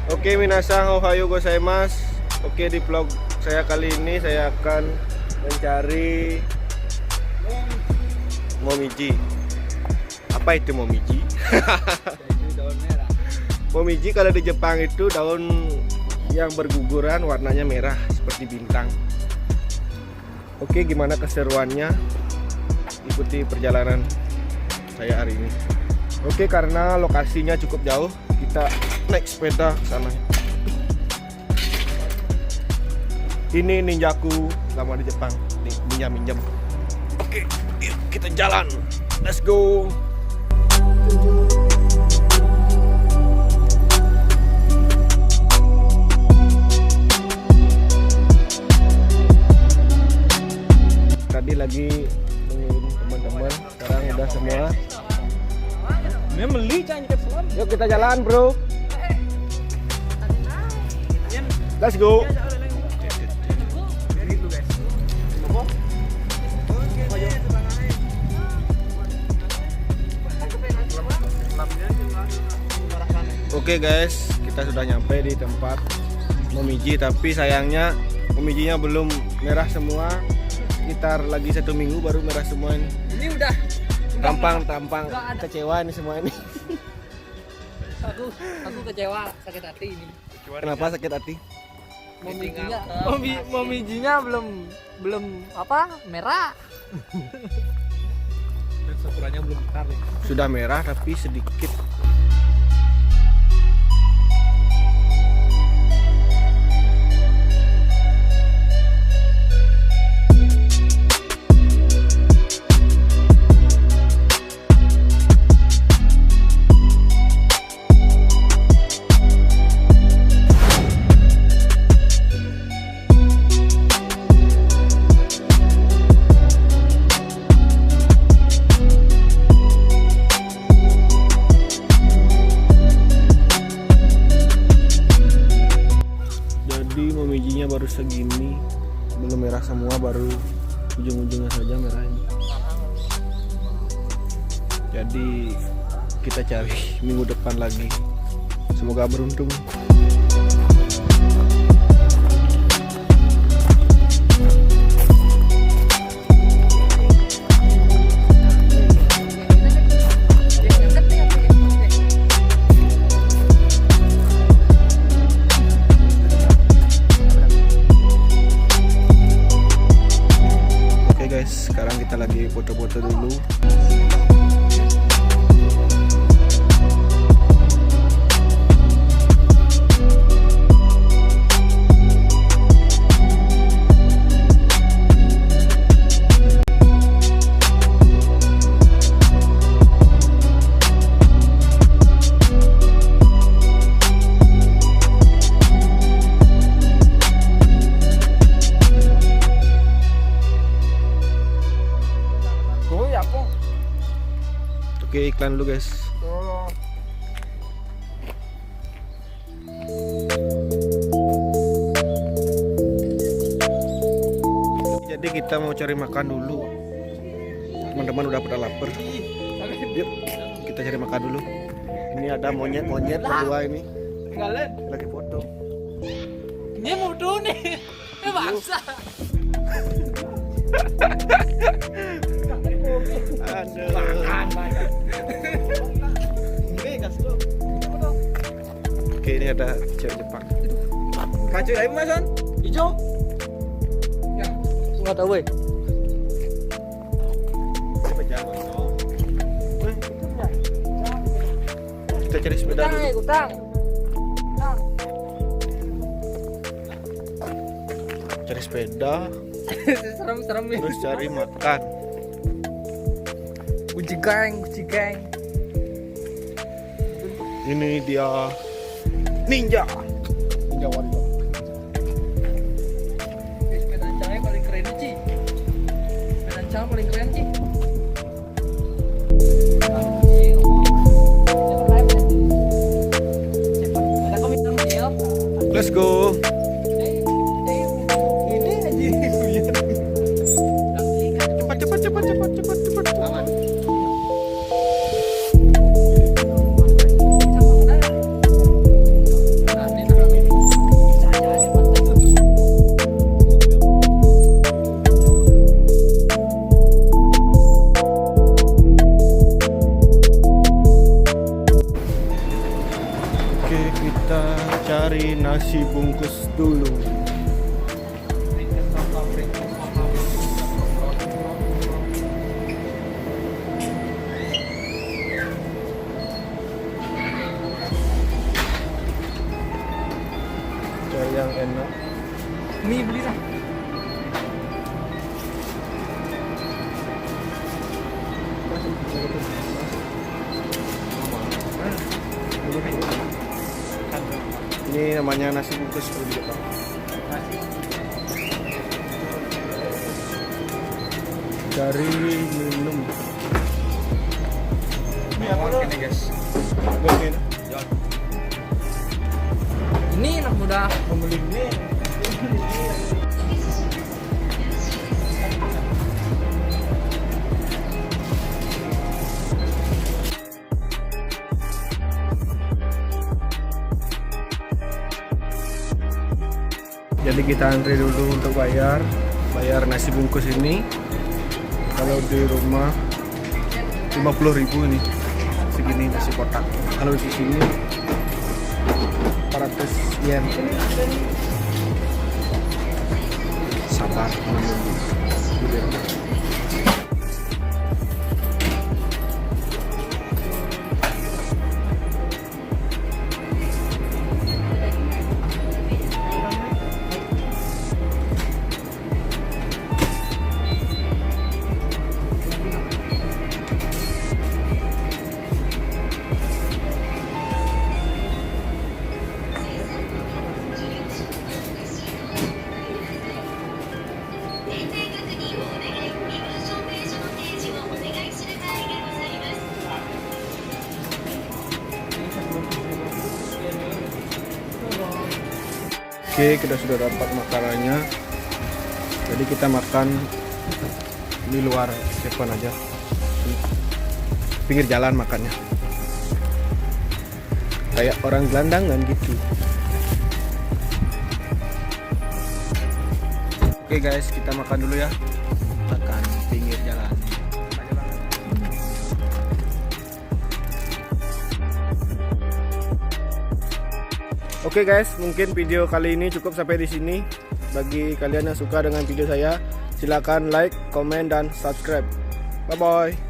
Oke, minasang ohayo gozaimasu. Oke, di vlog saya kali ini saya akan mencari momiji. Apa itu momiji? Daun merah. Momiji kalau di Jepang itu daun yang berguguran warnanya merah seperti bintang. Oke, gimana keseruannya? Ikuti perjalanan saya hari ini. Oke, karena lokasinya cukup jauh, kita naik sepeda ke sana. Ini ninjaku lama di Jepang, minjam. Oke, yuk kita jalan. Let's go. Tadi lagi nungguin teman-teman, sekarang udah semua. Meli kan kita selam. Yuk kita jalan, bro. Let's go. Oke guys, kita sudah nyampe di tempat momiji, tapi sayangnya momijinya belum merah semua. Sekitar lagi 1 minggu baru merah semua ini. Ini udah Tampang kecewa nih semua ini. aku kecewa, sakit hati ini. Kenapa sakit hati? Momijinya belum apa? Merah. Dan sakuranya belum mekar nih. Sudah merah tapi sedikit. Momijinya baru segini, belum merah semua, baru ujung-ujungnya saja merah ini. Jadi kita cari minggu depan lagi, semoga beruntung. Guys, sekarang kita lagi foto-foto dulu. Oke, iklan dulu guys. Jadi kita mau cari makan dulu. Teman-teman udah pada lapar. Yuk, kita cari makan dulu. Ini ada monyet berdua ini. Tinggalin. Lagi foto. Ini mudu nih. Ini bangsa. Aduh. Oke, ini ada cewek Jepang. Kacau ya Mas Son? Hijau? Ya, nggak tahu weh. Kita cari sepeda dulu. Utang. Cari sepeda, Serem ya. terus cari makan. Uji geng. Ini dia ninja warrior. Sepeda ancangnya paling keren Ci. Sepeda ancang paling keren Ci. Let's go. Ini aja. Cepat. Aman. Nah, ini Oke, kita cari nasi bungkus dulu. Cari yang enak. Mie beli lah. Ini namanya nasi bungkus di Jepang. Dari minum. Ini apa tuh? Ini guys. Ini anak muda membeli ini. Jadi kita antri dulu untuk bayar nasi bungkus ini. Kalau di rumah 50.000 ini segini nasi kotak. Kalau di sini 400 yen. Sabar menunggu. Oke, kita sudah dapat makanannya. Jadi kita makan di luar depan aja, pinggir jalan makannya, kayak orang gelandangan gitu. Oke guys, kita makan dulu ya, makan pinggir jalan. Oke guys, mungkin video kali ini cukup sampai di sini. Bagi kalian yang suka dengan video saya, silakan like, komen, dan subscribe. Bye bye.